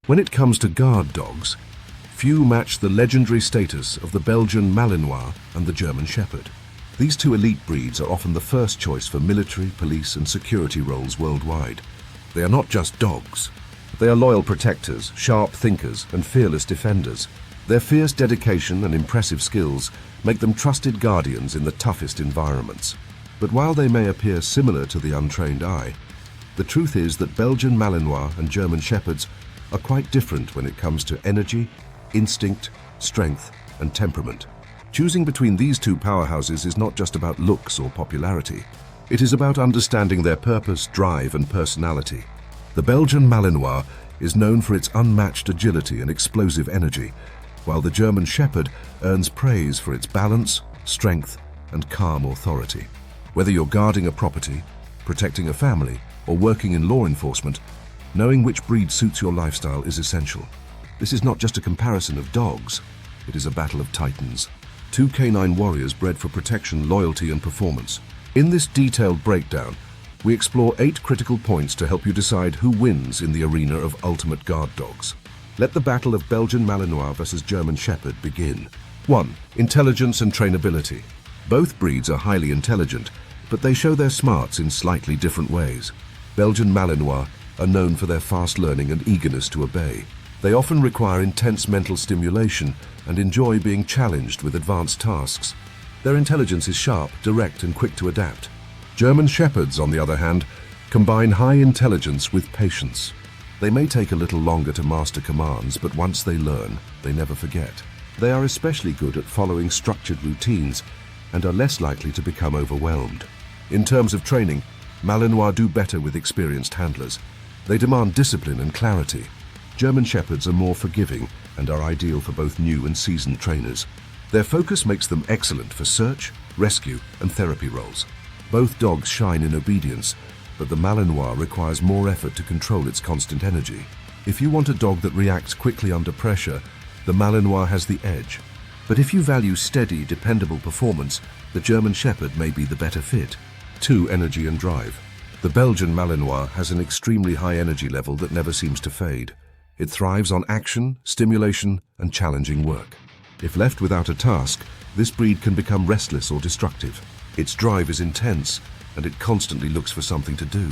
When it comes to guard dogs, few match the legendary status of the Belgian Malinois and the German Shepherd. These two elite breeds are often the first choice for military, police, and security roles worldwide. They are not just dogs. They are loyal protectors, sharp thinkers, and fearless defenders. Their fierce dedication and impressive skills make them trusted guardians in the toughest environments. But while they may appear similar to the untrained eye, the truth is that Belgian Malinois and German Shepherds are quite different when it comes to energy, instinct, strength, and temperament. Choosing between these two powerhouses is not just about looks or popularity. It is about understanding their purpose, drive, and personality. The Belgian Malinois is known for its unmatched agility and explosive energy, while the German Shepherd earns praise for its balance, strength, and calm authority. Whether you're guarding a property, protecting a family, or working in law enforcement, knowing which breed suits your lifestyle is essential. This is not just a comparison of dogs, it is a battle of titans. Two canine warriors bred for protection, loyalty, and performance. In this detailed breakdown, we explore 8 critical points to help you decide who wins in the arena of ultimate guard dogs. Let the battle of Belgian Malinois versus German Shepherd begin. 1. Intelligence and trainability. Both breeds are highly intelligent, but they show their smarts in slightly different ways. Belgian Malinois are known for their fast learning and eagerness to obey. They often require intense mental stimulation and enjoy being challenged with advanced tasks. Their intelligence is sharp, direct, and quick to adapt. German Shepherds, on the other hand, combine high intelligence with patience. They may take a little longer to master commands, but once they learn, they never forget. They are especially good at following structured routines and are less likely to become overwhelmed. In terms of training, Malinois do better with experienced handlers. They demand discipline and clarity. German Shepherds are more forgiving and are ideal for both new and seasoned trainers. Their focus makes them excellent for search, rescue, and therapy roles. Both dogs shine in obedience, but the Malinois requires more effort to control its constant energy. If you want a dog that reacts quickly under pressure, the Malinois has the edge. But if you value steady, dependable performance, the German Shepherd may be the better fit. 2. Energy and drive. The Belgian Malinois has an extremely high energy level that never seems to fade. It thrives on action, stimulation, and challenging work. If left without a task, this breed can become restless or destructive. Its drive is intense, and it constantly looks for something to do.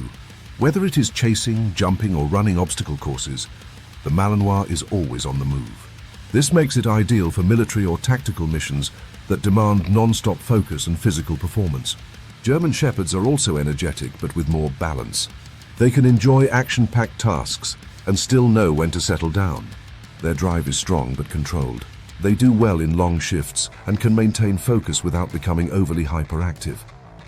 Whether it is chasing, jumping, or running obstacle courses, the Malinois is always on the move. This makes it ideal for military or tactical missions that demand non-stop focus and physical performance. German Shepherds are also energetic, but with more balance. They can enjoy action-packed tasks and still know when to settle down. Their drive is strong but controlled. They do well in long shifts and can maintain focus without becoming overly hyperactive.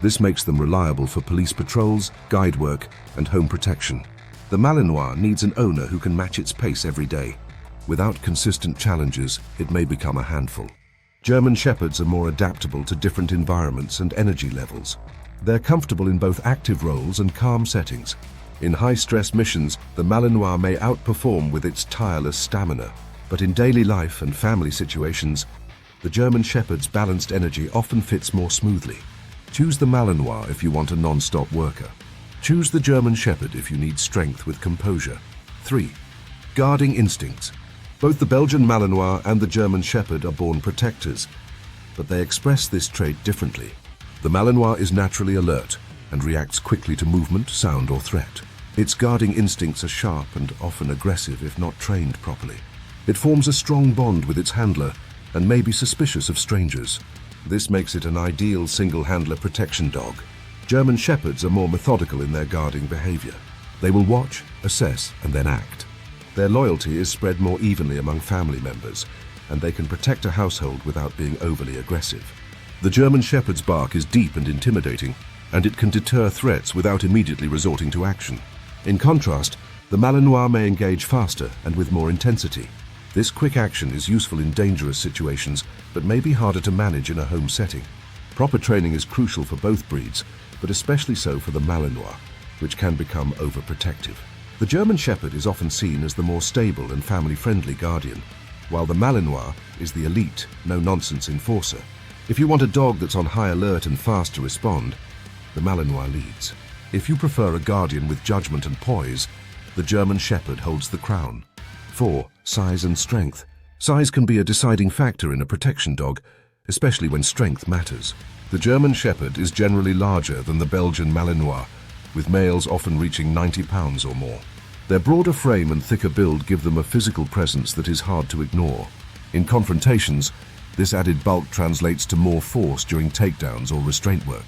This makes them reliable for police patrols, guide work, and home protection. The Malinois needs an owner who can match its pace every day. Without consistent challenges, it may become a handful. German Shepherds are more adaptable to different environments and energy levels. They're comfortable in both active roles and calm settings. In high-stress missions, the Malinois may outperform with its tireless stamina. But in daily life and family situations, the German Shepherd's balanced energy often fits more smoothly. Choose the Malinois if you want a non-stop worker. Choose the German Shepherd if you need strength with composure. 3. Guarding instincts. Both the Belgian Malinois and the German Shepherd are born protectors, but they express this trait differently. The Malinois is naturally alert and reacts quickly to movement, sound, or threat. Its guarding instincts are sharp and often aggressive if not trained properly. It forms a strong bond with its handler and may be suspicious of strangers. This makes it an ideal single-handler protection dog. German Shepherds are more methodical in their guarding behavior. They will watch, assess, and then act. Their loyalty is spread more evenly among family members, and they can protect a household without being overly aggressive. The German Shepherd's bark is deep and intimidating, and it can deter threats without immediately resorting to action. In contrast, the Malinois may engage faster and with more intensity. This quick action is useful in dangerous situations, but may be harder to manage in a home setting. Proper training is crucial for both breeds, but especially so for the Malinois, which can become overprotective. The German Shepherd is often seen as the more stable and family-friendly guardian, while the Malinois is the elite, no-nonsense enforcer. If you want a dog that's on high alert and fast to respond, the Malinois leads. If you prefer a guardian with judgment and poise, the German Shepherd holds the crown. 4. Size and strength. Size can be a deciding factor in a protection dog, especially when strength matters. The German Shepherd is generally larger than the Belgian Malinois, with males often reaching 90 pounds or more. Their broader frame and thicker build give them a physical presence that is hard to ignore. In confrontations, this added bulk translates to more force during takedowns or restraint work.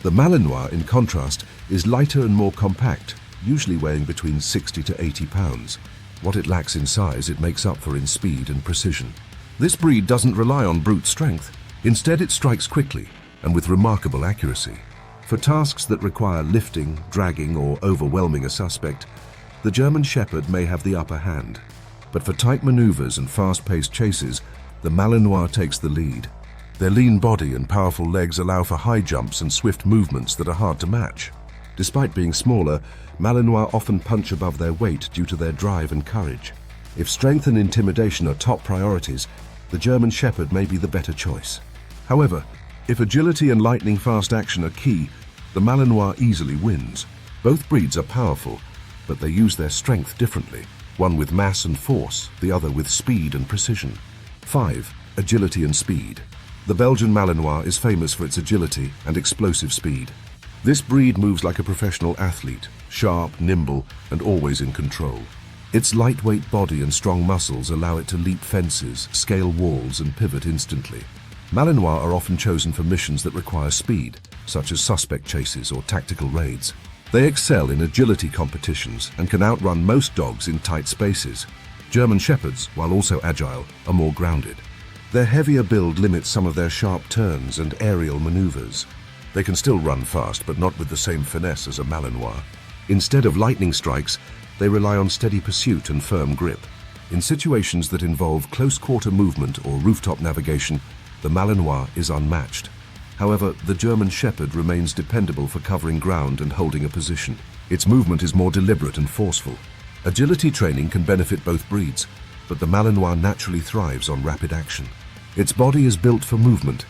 The Malinois, in contrast, is lighter and more compact, usually weighing between 60 to 80 pounds. What it lacks in size, it makes up for in speed and precision. This breed doesn't rely on brute strength. Instead, it strikes quickly and with remarkable accuracy. For tasks that require lifting, dragging, or overwhelming a suspect, the German Shepherd may have the upper hand. But for tight maneuvers and fast-paced chases, the Malinois takes the lead. Their lean body and powerful legs allow for high jumps and swift movements that are hard to match. Despite being smaller, Malinois often punch above their weight due to their drive and courage. If strength and intimidation are top priorities, the German Shepherd may be the better choice. However, if agility and lightning-fast action are key, the Malinois easily wins. Both breeds are powerful, but they use their strength differently, one with mass and force, the other with speed and precision. 5. Agility and speed. The Belgian Malinois is famous for its agility and explosive speed. This breed moves like a professional athlete, sharp, nimble, and always in control. Its lightweight body and strong muscles allow it to leap fences, scale walls, and pivot instantly. Malinois are often chosen for missions that require speed, such as suspect chases or tactical raids. They excel in agility competitions and can outrun most dogs in tight spaces. German Shepherds, while also agile, are more grounded. Their heavier build limits some of their sharp turns and aerial maneuvers. They can still run fast, but not with the same finesse as a Malinois. Instead of lightning strikes, they rely on steady pursuit and firm grip. In situations that involve close-quarter movement or rooftop navigation, the Malinois is unmatched. However, the German Shepherd remains dependable for covering ground and holding a position. Its movement is more deliberate and forceful. Agility training can benefit both breeds, but the Malinois naturally thrives on rapid action. Its body is built for movement,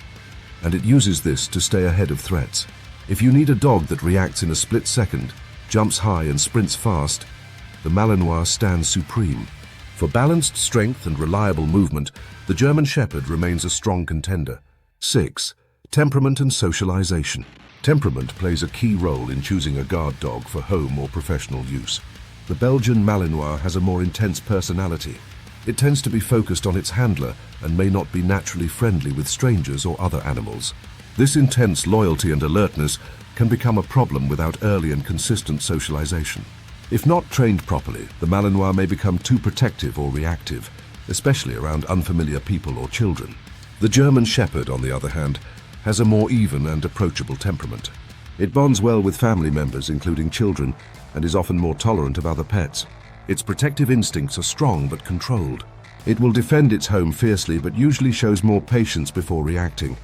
and it uses this to stay ahead of threats. If you need a dog that reacts in a split second, jumps high and sprints fast, the Malinois stands supreme. For balanced strength and reliable movement, the German Shepherd remains a strong contender. 6. Temperament and socialization. Temperament plays a key role in choosing a guard dog for home or professional use. The Belgian Malinois has a more intense personality. It tends to be focused on its handler and may not be naturally friendly with strangers or other animals. This intense loyalty and alertness can become a problem without early and consistent socialization. If not trained properly, the Malinois may become too protective or reactive, especially around unfamiliar people or children. The German Shepherd, on the other hand, has a more even and approachable temperament. It bonds well with family members, including children, and is often more tolerant of other pets. Its protective instincts are strong but controlled. It will defend its home fiercely but usually shows more patience before reacting.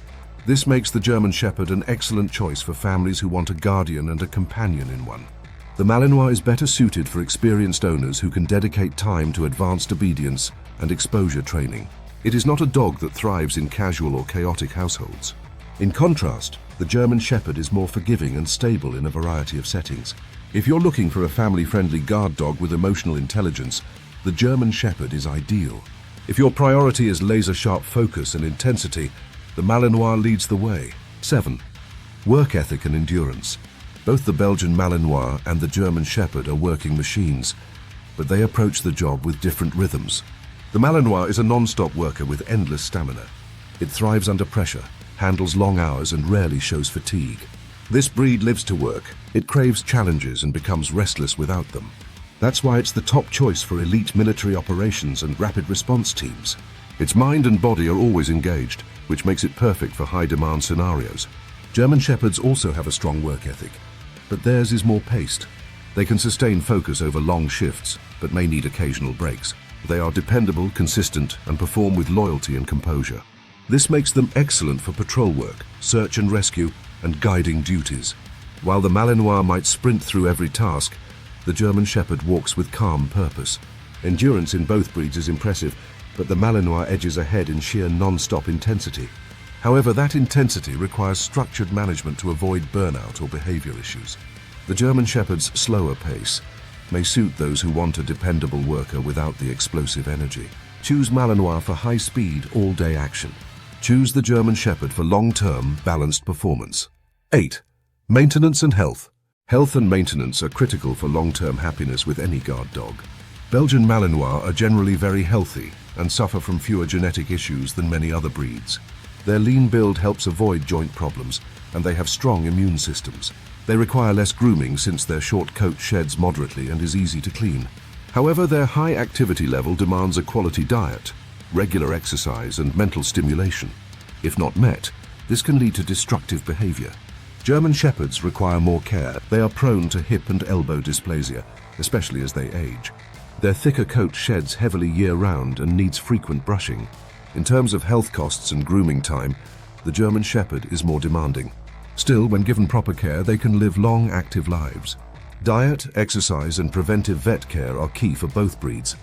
This makes the German Shepherd an excellent choice for families who want a guardian and a companion in one. The Malinois is better suited for experienced owners who can dedicate time to advanced obedience and exposure training. It is not a dog that thrives in casual or chaotic households. In contrast, the German Shepherd is more forgiving and stable in a variety of settings. If you're looking for a family-friendly guard dog with emotional intelligence, the German Shepherd is ideal. If your priority is laser-sharp focus and intensity, the Malinois leads the way. 7. Work ethic and endurance. Both the Belgian Malinois and the German Shepherd are working machines, but they approach the job with different rhythms. The Malinois is a non-stop worker with endless stamina. It thrives under pressure, handles long hours, and rarely shows fatigue. This breed lives to work. It craves challenges and becomes restless without them. That's why it's the top choice for elite military operations and rapid response teams. Its mind and body are always engaged, which makes it perfect for high-demand scenarios. German Shepherds also have a strong work ethic, but theirs is more paced. They can sustain focus over long shifts, but may need occasional breaks. They are dependable, consistent, and perform with loyalty and composure. This makes them excellent for patrol work, search and rescue, and guiding duties. While the Malinois might sprint through every task, the German Shepherd walks with calm purpose. Endurance in both breeds is impressive, but the Malinois edges ahead in sheer non-stop intensity. However, that intensity requires structured management to avoid burnout or behavior issues. The German Shepherd's slower pace, may suit those who want a dependable worker without the explosive energy. Choose Malinois for high-speed, all-day action. Choose the German Shepherd for long-term, balanced performance. 8. Maintenance and health. Health and maintenance are critical for long-term happiness with any guard dog. Belgian Malinois are generally very healthy and suffer from fewer genetic issues than many other breeds. Their lean build helps avoid joint problems, and they have strong immune systems. They require less grooming since their short coat sheds moderately and is easy to clean. However, their high activity level demands a quality diet, regular exercise, and mental stimulation. If not met, this can lead to destructive behavior. German Shepherds require more care. They are prone to hip and elbow dysplasia, especially as they age. Their thicker coat sheds heavily year-round and needs frequent brushing. In terms of health costs and grooming time, the German Shepherd is more demanding. Still, when given proper care, they can live long, active lives. Diet, exercise, and preventive vet care are key for both breeds.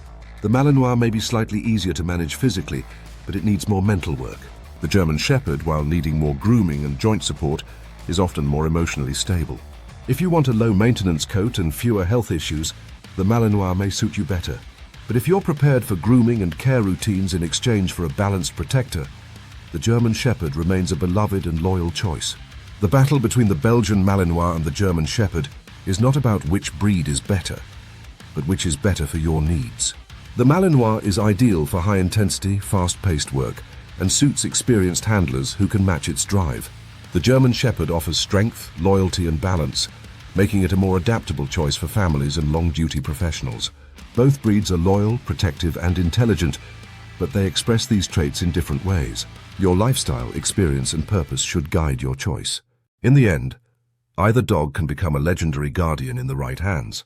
The Malinois may be slightly easier to manage physically, but it needs more mental work. The German Shepherd, while needing more grooming and joint support, is often more emotionally stable. If you want a low-maintenance coat and fewer health issues, the Malinois may suit you better. But if you're prepared for grooming and care routines in exchange for a balanced protector, the German Shepherd remains a beloved and loyal choice. The battle between the Belgian Malinois and the German Shepherd is not about which breed is better, but which is better for your needs. The Malinois is ideal for high-intensity, fast-paced work and suits experienced handlers who can match its drive. The German Shepherd offers strength, loyalty, and balance, making it a more adaptable choice for families and long-duty professionals. Both breeds are loyal, protective, and intelligent, but they express these traits in different ways. Your lifestyle, experience, and purpose should guide your choice. In the end, either dog can become a legendary guardian in the right hands.